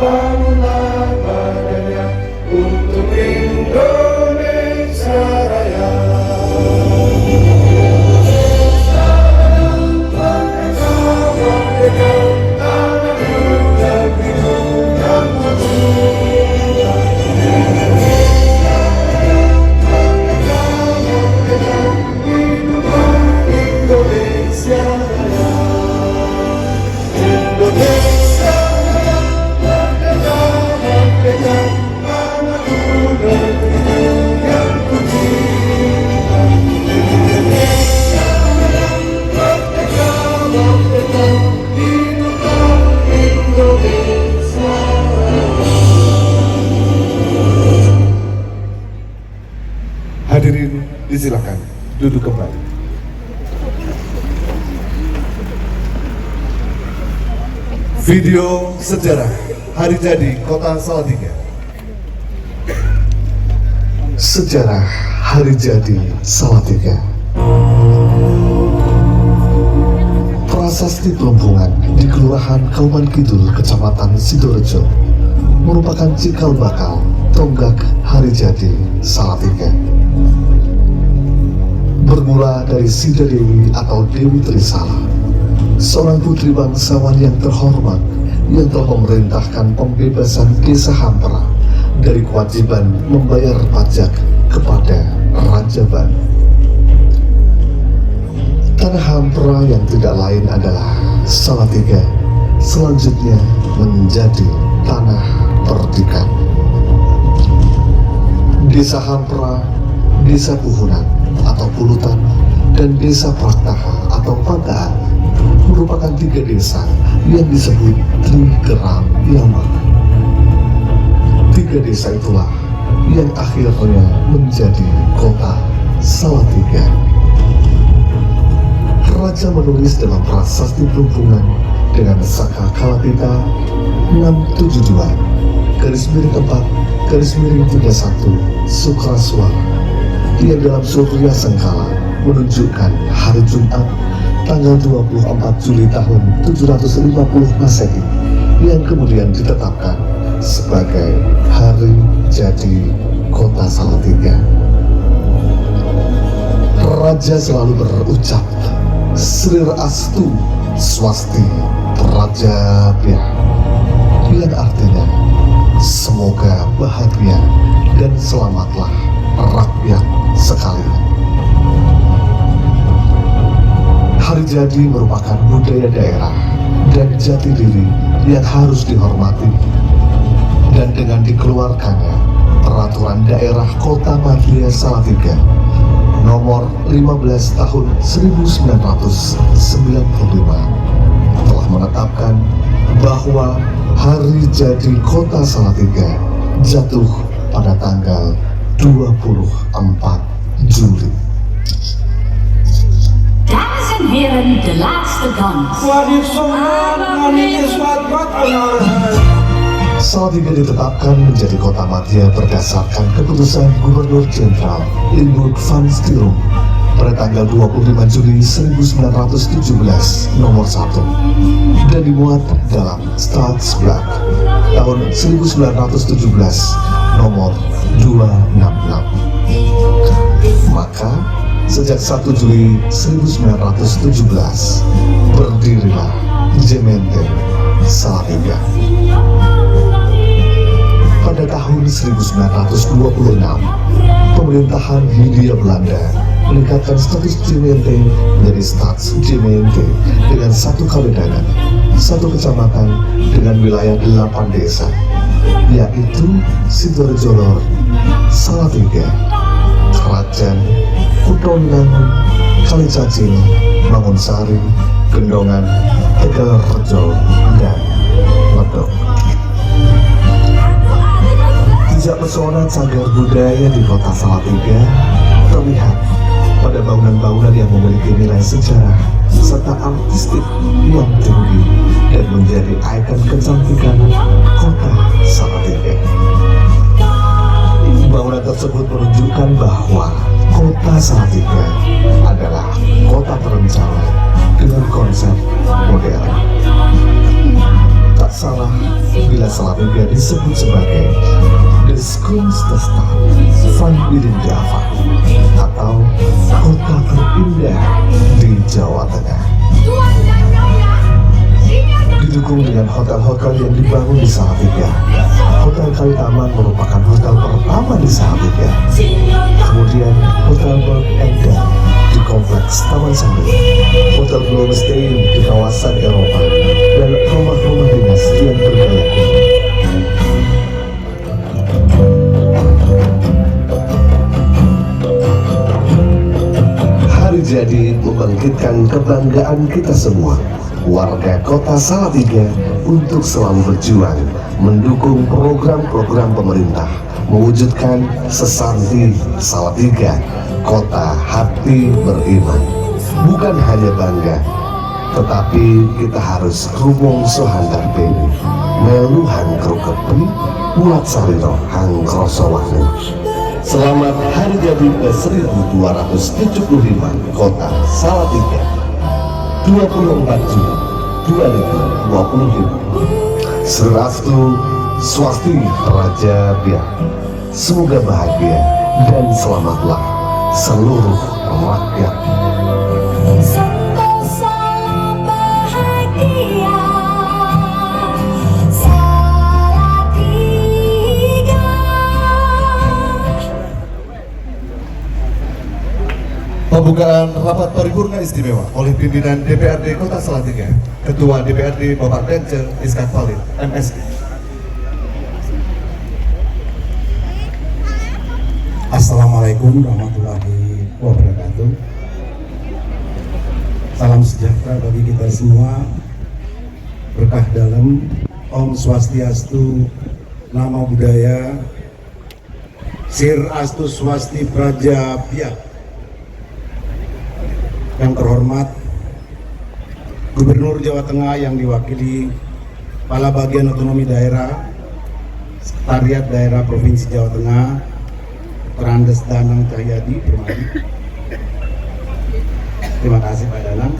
bangunlah badannya untuk Indonesia Raya. Hadirin disilakan duduk kembali. Video sejarah hari jadi Kota Salatiga. Sejarah hari jadi Salatiga. Prasasti Pelumpungan di Kelurahan Kauman Kidul, Kecamatan Sidorejo, merupakan cikal bakal tonggak hari jadi Salatiga. Bermula dari Sida Dewi atau Dewi Trisala, seorang putri bangsawan yang terhormat yang telah memerintahkan pembebasan desa Hampera dari kewajiban membayar pajak kepada Raja Banu. Tanah Hampera yang tidak lain adalah Salatiga selanjutnya menjadi tanah perdikan. Desa Hampera, Desa Puhunan atau Pulutan, dan Desa Praktaha atau Pangkaan merupakan 3 desa yang disebut Trigeram Yama. 3 desa itulah yang akhirnya menjadi kota Salatiga. Raja menulis dalam Prasasti Pelumpungan dengan Saka Kalapita 672 _4 Sukraswara yang dalam Surya Sengkala menunjukkan hari Jumat tanggal 24 Juli tahun 750 Masehi yang kemudian ditetapkan sebagai hari jadi Kota Salatiga. Raja selalu berucap Srir Astu Swasti Prajabya, yang artinya semoga bahagia dan selamatlah rakyat sekalian. Hari jadi merupakan budaya daerah dan jati diri yang harus dihormati, dan dengan dikeluarkannya Peraturan Daerah Kota Madlia Salatiga nomor 15 tahun 1995 telah menetapkan bahwa hari jadi Kota Salatiga jatuh pada tanggal 24 Juli. Dames en heren, de laatste dans. Salatiga ditetapkan menjadi kota madya berdasarkan keputusan Gubernur Jenderal Limburg van Stierum pada tanggal 25 Juli 1917 nomor 1 dan dimuat dalam Staatsblad tahun 1917 nomor 266. Maka sejak 1 Juli 1917 berdirilah Gemeente Salatiga. Pada tahun 1926, pemerintahan Hindia Belanda meningkatkan status Gemeente menjadi Staatsgemeente dengan 1 kalendaran, 1 kecamatan dengan wilayah 8 desa, yaitu Sidorejo Lor, Salatiga, Krajan, Kutongan, Kalicacing, Mangunsari, Gendongan, Tegalrejo, dan Medok. Jejak pesona cagar budaya di kota Salatiga terlihat pada bangunan-bangunan yang memiliki nilai sejarah serta artistik yang tinggi dan menjadi ikon kecantikan kota Salatiga. Bangunan tersebut menunjukkan bahwa kota Salatiga adalah kota terencana dengan konsep modern. Tak salah bila Salatiga disebut sebagai The Schoonste Stad van Java atau kota terindah di Jawa Tengah. Didukung dengan hotel-hotel yang dibangun di Salatiga. Hotel Kalitaman merupakan hotel pertama di Salatiga. Kemudian Hotel Berg Enda di kompleks Taman Sari, Hotel Bloemestein di kawasan Eropa, dan rumah-rumah dinas yang bergaya kuno. Hari jadi membangkitkan kebanggaan kita semua, warga kota Salatiga, untuk selalu berjuang mendukung program-program pemerintah mewujudkan Sesanti Salatiga, kota hati beriman. Bukan hanya bangga, tetapi kita harus rumong sohandar beni, melu hangkrukepi, buat sarino hangkrosowangu. Selamat hari jadi ke-1275 kota Salatiga, 24 Juni 2025. Serastu Swasti Raja Biak. Semoga bahagia dan selamatlah seluruh rakyat. Salam bahagia Salatiga. Pembukaan rapat paripurna istimewa oleh pimpinan DPRD Kota Salatiga, Ketua DPRD Bapak Dance Iskak Khalid, MSI. Assalamualaikum warahmatullahi wabarakatuh. Salam sejahtera bagi kita semua. Berkah dalam, Om Swastiastu, Namo Buddhaya, Sir Astu Swasti Praja Biak. Yang terhormat Gubernur Jawa Tengah yang diwakili Kepala Bagian Otonomi Daerah, Sekretariat Daerah Provinsi Jawa Tengah, Terandes Danang Cahyadi Permadi. Terima kasih Pak Danang.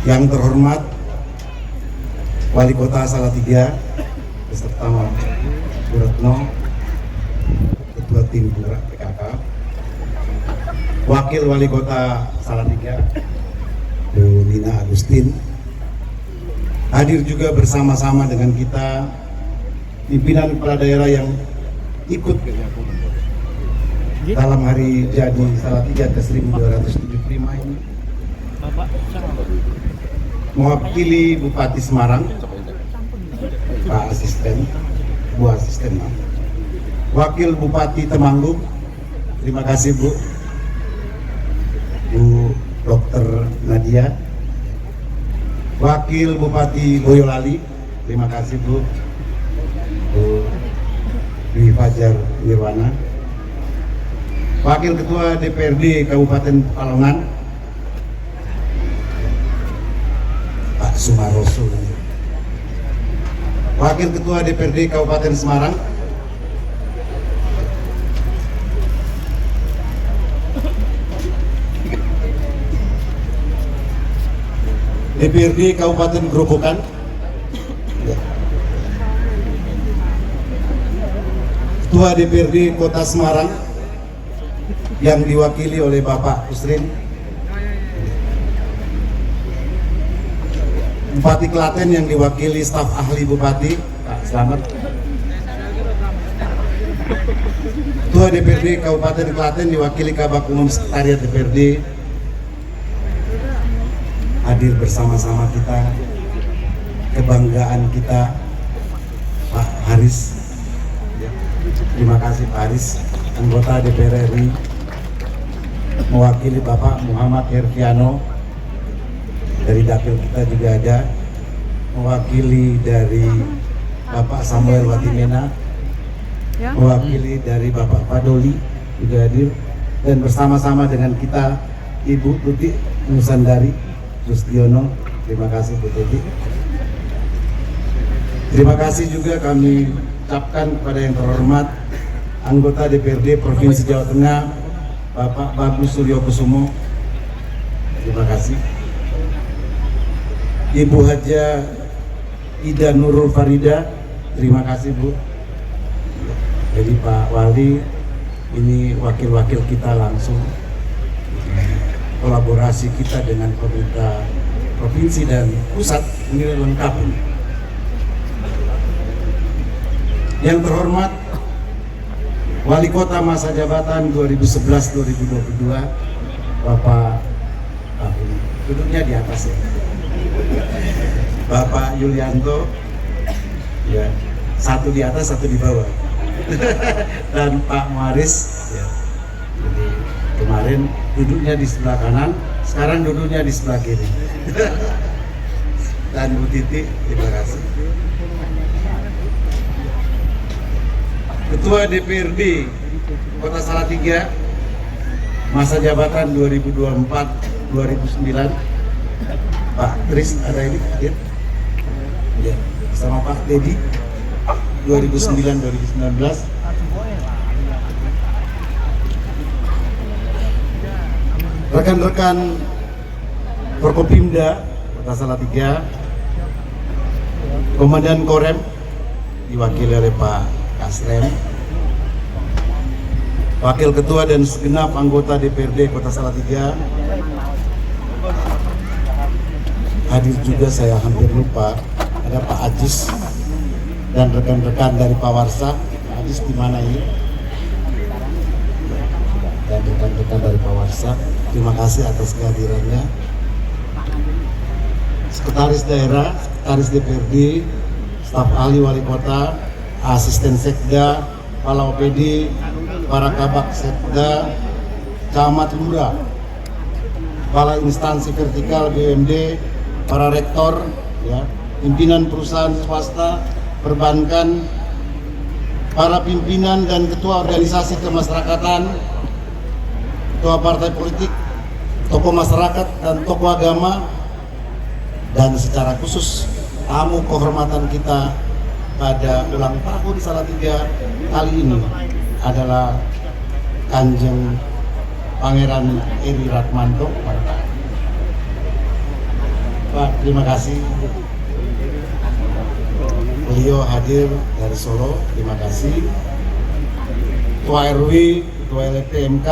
Yang terhormat Wali Kota Salatiga beserta Bu Retno, Ketua Tim Penggerak PKK, Wakil Wali Kota Salatiga Bu Nina Agustin, hadir juga bersama-sama dengan kita pimpinan kepala daerah yang ikut dalam hari jadi Salatiga ke-1275 ini, mewakili Bupati Semarang, Pak Asisten, Bu Asisten, Wakil Bupati Temanggung, terima kasih Bu Dr. Nadia, Wakil Bupati Boyolali, terima kasih Bu Dwi Fajar Nirwana, Wakil Ketua DPRD Kabupaten Pekalongan, Pak Sumaroso, Wakil Ketua DPRD Kabupaten Semarang, DPRD Kabupaten Grobogan, Ketua DPRD Kota Semarang yang diwakili oleh Bapak Usrin, Bupati Klaten yang diwakili staf ahli Bupati Pak Slamet, Ketua DPRD Kabupaten Klaten diwakili Kabak Umum Sekretariat DPRD, hadir bersama-sama kita, kebanggaan kita Pak Haris. Terima kasih Pak Haris, anggota DPR RI, mewakili Bapak Muhammad Herfiano dari dapil kita juga ada, mewakili dari Bapak Samuel Watimena, mewakili dari Bapak Padoli juga hadir, dan bersama-sama dengan kita Ibu Tuti Nusandari Sustiono. Terima kasih Bu Tuti. Terima kasih juga kami ucapkan kepada yang terhormat anggota DPRD Provinsi Jawa Tengah Bapak Bagus Suryo Kusumo. Terima kasih. Ibu Haja Ida Nurul Farida, terima kasih Bu. Jadi Pak Wali, ini wakil-wakil kita langsung, kolaborasi kita dengan pemerintah provinsi dan pusat ini lengkap ini. Yang terhormat Wali Kota masa jabatan 2011-2022, Bapak duduknya di atas ya, Bapak Yulianto, ya, satu di atas satu di bawah, dan Pak Muaris, ya. Jadi kemarin duduknya di sebelah kanan, sekarang duduknya di sebelah kiri. Dan Bu Titi, terima kasih. Ketua DPRD Kota Salatiga masa jabatan 2024-2009, Pak Tris ada ini hadir, ya, sama Pak Dedi 2009-2019. Rekan-rekan Forkopimda Kota Salatiga, Komandan Korem diwakili oleh Pak Kasrem, Wakil Ketua dan segenap anggota DPRD Kota Salatiga. Hadir juga, saya hampir lupa, ada Pak Ajis dan rekan-rekan dari Pak Warsa. Ajis di mana ini? Dan rekan-rekan dari Pak Warsa, terima kasih atas kehadirannya. Sekretaris Daerah, Sekretaris DPRD, staf ahli Wali Kota, asisten sekda, kepala OPD, para kabak sekda, camat lurah, kepala instansi vertikal BUMD, para rektor, ya, pimpinan perusahaan swasta, perbankan, para pimpinan dan ketua organisasi kemasyarakatan, ketua partai politik, tokoh masyarakat dan tokoh agama, dan secara khusus tamu kehormatan kita pada ulang tahun Salatiga kali ini adalah Kanjeng Pangeran Eri Ratmanto. Pak, terima kasih. Beliau hadir dari Solo, terima kasih. Ketua RW, Ketua LPMK,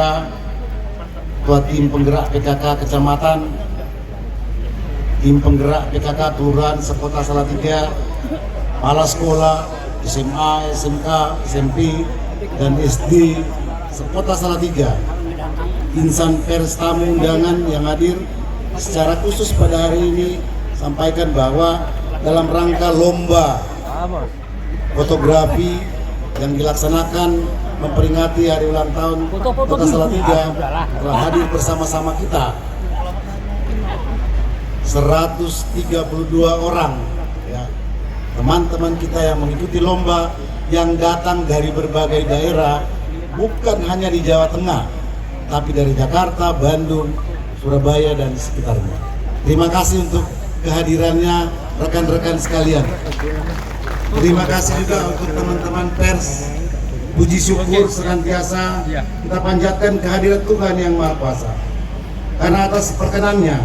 Ketua tim penggerak PKK Kecamatan, tim penggerak PKK Kelurahan Sekota Salatiga, kepala sekolah SMA, SMK, SMP, dan SD Sekota Salatiga, insan pers tamu undangan yang hadir. Secara khusus pada hari ini sampaikan bahwa dalam rangka lomba fotografi yang dilaksanakan memperingati hari ulang tahun Kota Salatiga telah hadir bersama-sama kita 132 orang, ya, teman-teman kita yang mengikuti lomba yang datang dari berbagai daerah, bukan hanya di Jawa Tengah, tapi dari Jakarta, Bandung, Surabaya, dan sekitarnya. Terima kasih untuk kehadirannya rekan-rekan sekalian. Terima kasih juga untuk teman-teman pers. Puji syukur senantiasa kita panjatkan kehadirat Tuhan Yang Maha Kuasa. Karena atas perkenannya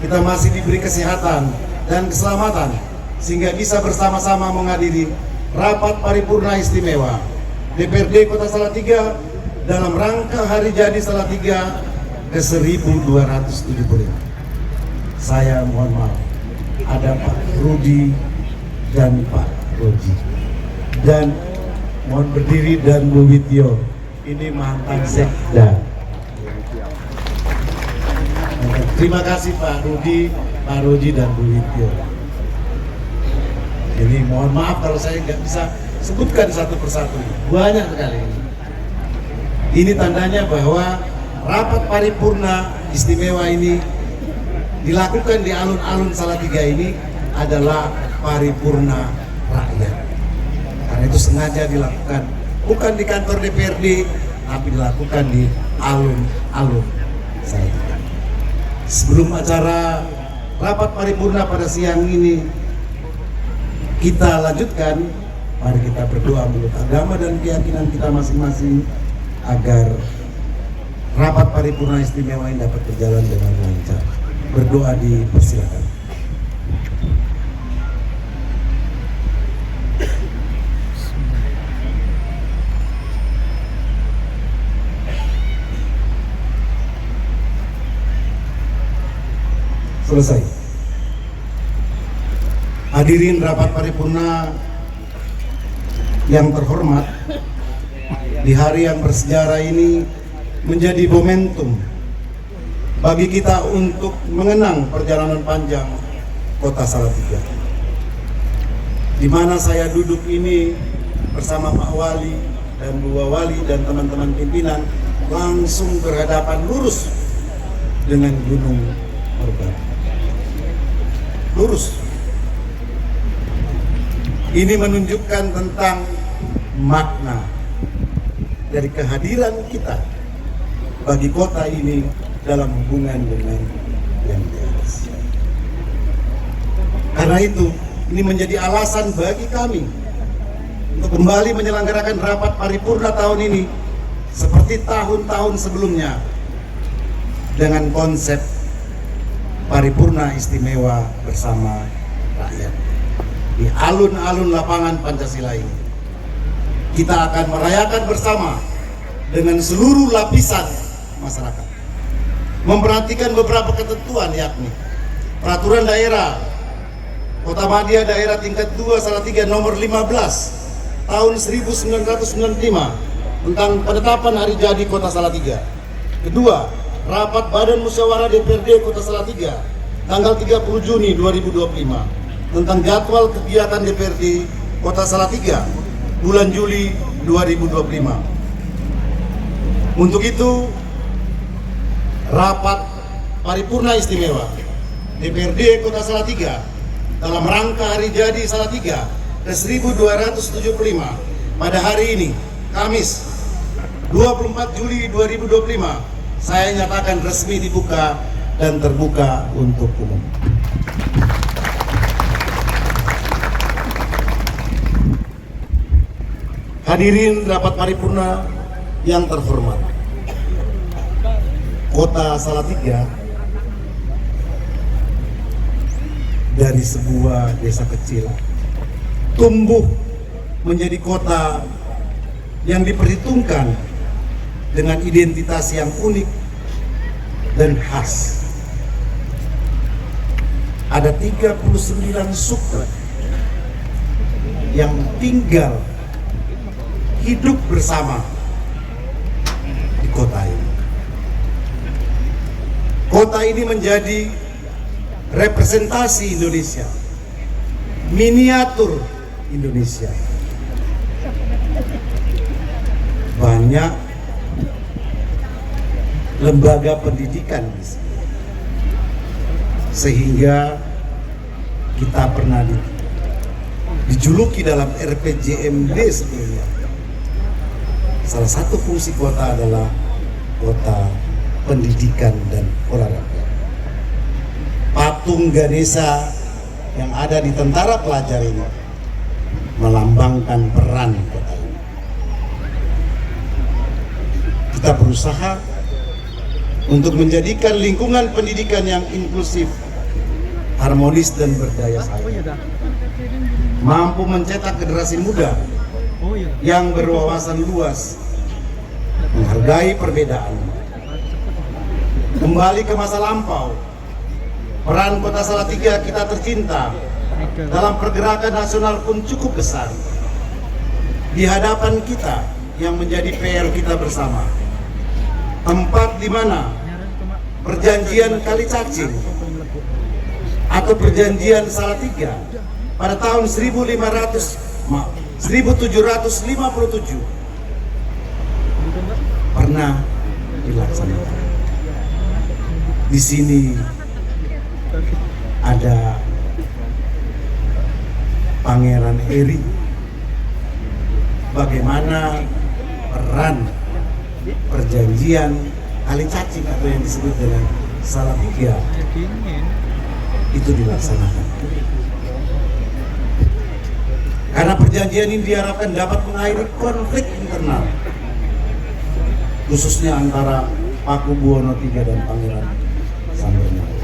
kita masih diberi kesehatan dan keselamatan sehingga bisa bersama-sama menghadiri rapat paripurna istimewa DPRD Kota Salatiga dalam rangka hari jadi Salatiga ke-1275. Saya mohon maaf, ada Pak Rudi dan Pak Roji, dan mohon berdiri, dan Bu Wityo, ini mantan sekda. Terima kasih Pak Rudi, Pak Roji, dan Bu Wityo. Jadi mohon maaf kalau saya nggak bisa sebutkan satu persatu, banyak sekali. Ini tandanya bahwa rapat paripurna istimewa ini dilakukan di alun-alun Salatiga ini adalah paripurna rakyat. Karena itu sengaja dilakukan bukan di kantor DPRD, tapi dilakukan di alun-alun Salatiga. Sebelum acara rapat paripurna pada siang ini kita lanjutkan, mari kita berdoa menurut agama dan keyakinan kita masing-masing agar rapat paripurna istimewa ini dapat berjalan dengan lancar. Berdoa dipersilakan. selesai. Hadirin rapat paripurna yang terhormat, di hari yang bersejarah ini menjadi momentum bagi kita untuk mengenang perjalanan panjang Kota Salatiga, di mana saya duduk ini bersama Pak Wali dan Bu Wali dan teman-teman pimpinan langsung berhadapan lurus dengan Gunung Merbabu. Lurus. Ini menunjukkan tentang makna dari kehadiran kita bagi kota ini dalam hubungan dengan yang di atas. Karena itu, ini menjadi alasan bagi kami untuk kembali menyelenggarakan rapat paripurna tahun ini seperti tahun-tahun sebelumnya dengan konsep paripurna istimewa bersama rakyat. Di alun-alun lapangan Pancasila ini, kita akan merayakan bersama dengan seluruh lapisan masyarakat. Memperhatikan beberapa ketentuan, yakni Peraturan Daerah Kota Madia Daerah Tingkat 2 Salatiga nomor 15 tahun 1995 tentang penetapan hari jadi Kota Salatiga. Kedua, Rapat Badan Musyawarah DPRD Kota Salatiga tanggal 30 Juni 2025 tentang jadwal kegiatan DPRD Kota Salatiga bulan Juli 2025. Untuk itu, Rapat Paripurna Istimewa DPRD Kota Salatiga dalam rangka hari jadi Salatiga ke-1275 pada hari ini, Kamis 24 Juli 2025, saya nyatakan resmi dibuka dan terbuka untuk umum. Hadirin rapat paripurna yang terhormat, Kota Salatiga dari sebuah desa kecil tumbuh menjadi kota yang diperhitungkan dengan identitas yang unik dan khas. Ada 39 suku yang tinggal hidup bersama di kota ini. Kota ini menjadi representasi Indonesia, miniatur Indonesia. Banyak lembaga pendidikan di sini, sehingga kita pernah dijuluki dalam RPJMD sebelumnya. Salah satu fungsi kota adalah kota pendidikan dan olahraga. Patung Ganesha yang ada di Tentara Pelajar ini melambangkan peran kota ini. Kita berusaha untuk menjadikan lingkungan pendidikan yang inklusif, harmonis dan berdaya saing, mampu mencetak generasi muda yang berwawasan luas, menghargai perbedaan. Kembali ke masa lampau, peran Kota Salatiga kita tercinta dalam pergerakan nasional pun cukup besar. Di hadapan kita yang menjadi PR kita bersama, tempat di mana perjanjian Kalicacing atau perjanjian Salatiga pada tahun 1757 pernah dilaksanakan. Di sini ada Pangeran Eri. Bagaimana peran perjanjian Kalicacing atau yang disebut dengan Salatiga itu dilaksanakan. Karena perjanjian ini diharapkan dapat mengakhiri konflik internal, khususnya antara Paku Buwono III dan Pangeran Sambernyawa.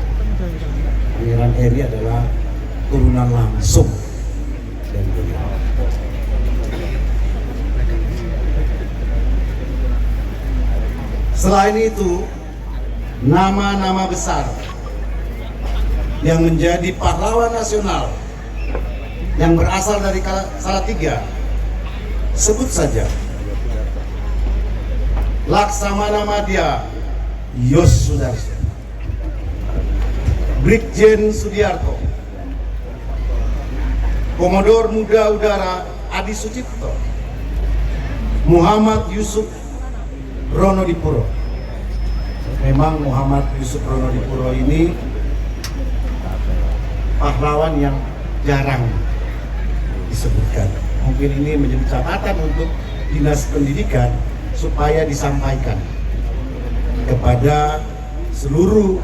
Pangeran Eri adalah turunan langsung dari beliau. Selain itu, nama-nama besar yang menjadi pahlawan nasional yang berasal dari Salatiga, sebut saja Laksamana Madya Yos Sudarso, Brigjen Sudiarto, Komodor Muda Udara Adi Sucipto, Muhammad Yusuf Ronodipuro. Memang Muhammad Yusuf Ronodipuro ini pahlawan yang jarang disebutkan. Mungkin ini menjadi catatan untuk Dinas Pendidikan supaya disampaikan kepada seluruh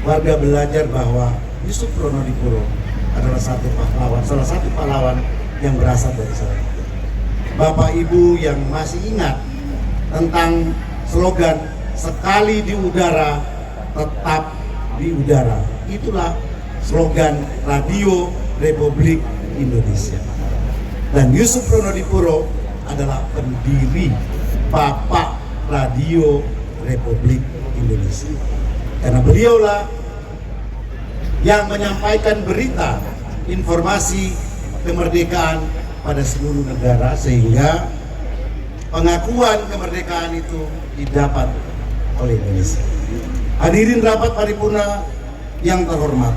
warga belajar bahwa Yusuf Ronodipuro adalah salah satu pahlawan yang berasal dari Salatiga. Bapak Ibu yang masih ingat tentang slogan sekali di udara tetap di udara, itulah slogan Radio Republik Indonesia. Dan Yusuf Ronodipuro adalah pendiri Bapak Radio Republik Indonesia. Karena beliaulah yang menyampaikan berita informasi kemerdekaan pada seluruh negara, sehingga pengakuan kemerdekaan itu didapat oleh Indonesia. Hadirin rapat paripurna yang terhormat,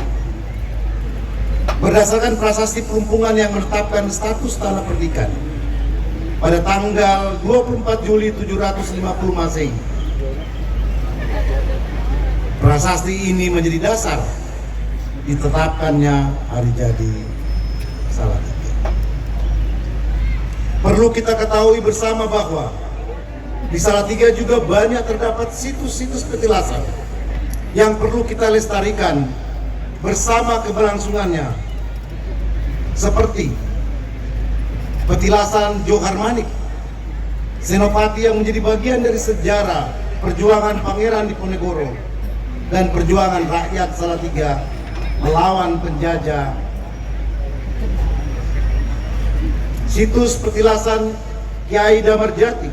berdasarkan prasasti Pelumpungan yang menetapkan status tanah perdikan pada tanggal 24 Juli 750 Masehi, prasasti ini menjadi dasar ditetapkannya hari jadi Salatiga. Perlu kita ketahui bersama bahwa di Salatiga juga banyak terdapat situs-situs petilasan yang perlu kita lestarikan bersama keberlangsungannya, seperti petilasan Johar Manik, senopati yang menjadi bagian dari sejarah perjuangan Pangeran Diponegoro dan perjuangan rakyat Salatiga melawan penjajah. Situs petilasan Kiai Damarjati,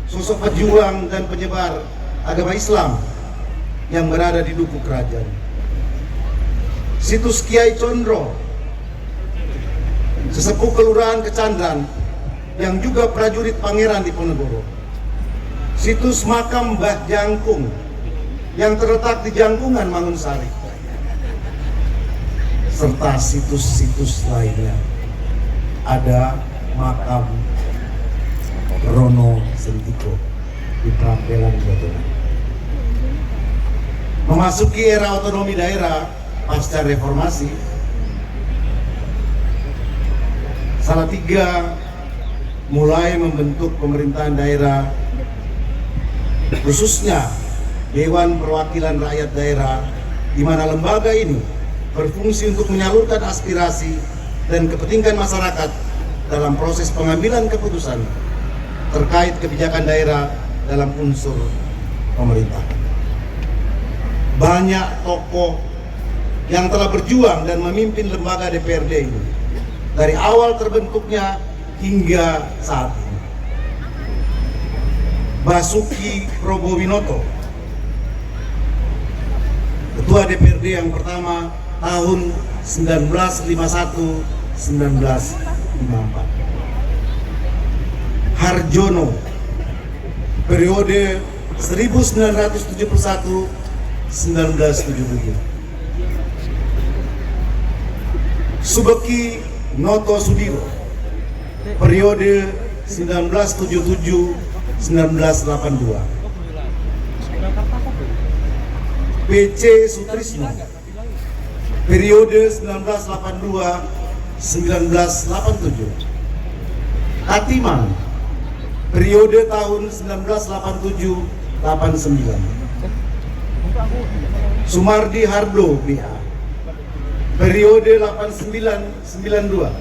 sosok pejuang dan penyebar agama Islam yang berada di Duku Kerajaan. Situs Kiai Condro, sesepuh Kelurahan Kecandran yang juga prajurit Pangeran Diponegoro. Situs makam Mbah Jangkung yang terletak di Jangkungan Mangunsari, serta situs-situs lainnya. Ada makam Rono Sentiko di Prampelan, Jawa Tengah. Memasuki era otonomi daerah pasca reformasi, Salatiga mulai membentuk pemerintahan daerah, khususnya Dewan Perwakilan Rakyat Daerah, di mana lembaga ini berfungsi untuk menyalurkan aspirasi dan kepentingan masyarakat dalam proses pengambilan keputusan terkait kebijakan daerah dalam unsur pemerintah. Banyak tokoh yang telah berjuang dan memimpin lembaga DPRD ini dari awal terbentuknya hingga saat ini. Basuki Probowinoto, Ketua DPRD yang pertama tahun 1951-1954. Harjono, periode 1971-1977. Subeki Noto Sudiro, periode 1977-1982. PC Sutrisno, periode 1982-1987. Katiman, periode tahun 1987-89. Sumardi Hardo BA, periode 89-92.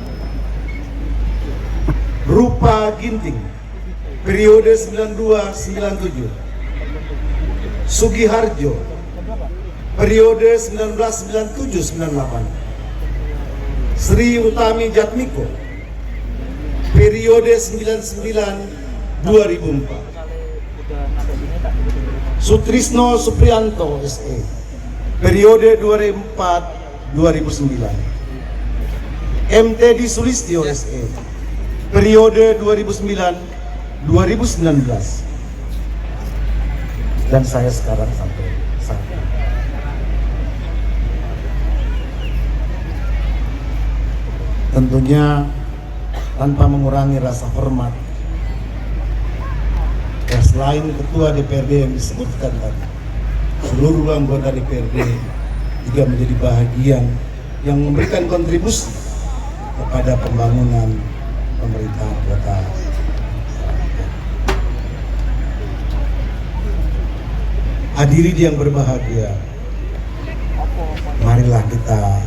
Rupa Ginting, periode 92-97. Sugiharjo, periode 1997-98. Sri Utami Jatmiko, periode 99-2004. Sutrisno Suprianto SE, periode 2004-2009. MTD Sulistyo SE, periode 2009-2019. Dan saya sekarang sampai saat ini. Tentunya tanpa mengurangi rasa hormat, ya selain ketua DPRD yang disebutkan tadi, seluruh anggota DPRD juga menjadi bahagian yang memberikan kontribusi kepada pembangunan pemerintahan kota. Hadirin yang berbahagia, marilah kita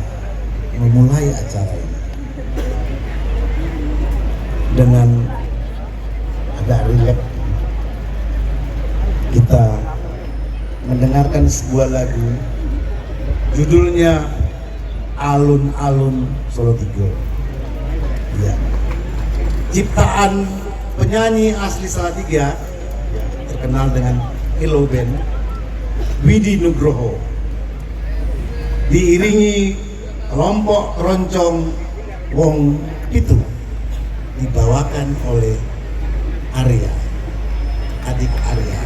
memulai acara ini dengan agak rileks. Kita mendengarkan sebuah lagu, judulnya Alun-Alun Solo Tigo. Ya. Ciptaan penyanyi asli Salatiga, terkenal dengan Hello Band, Widi Nugroho, diiringi kelompok roncong Wong Pitu, dibawakan oleh Arya, adik Arya.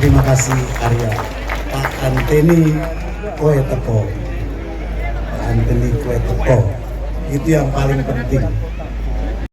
Terima kasih Arya. Pak Anteni Kue Teko. Pak Anteni Kue Teko. Itu yang paling penting.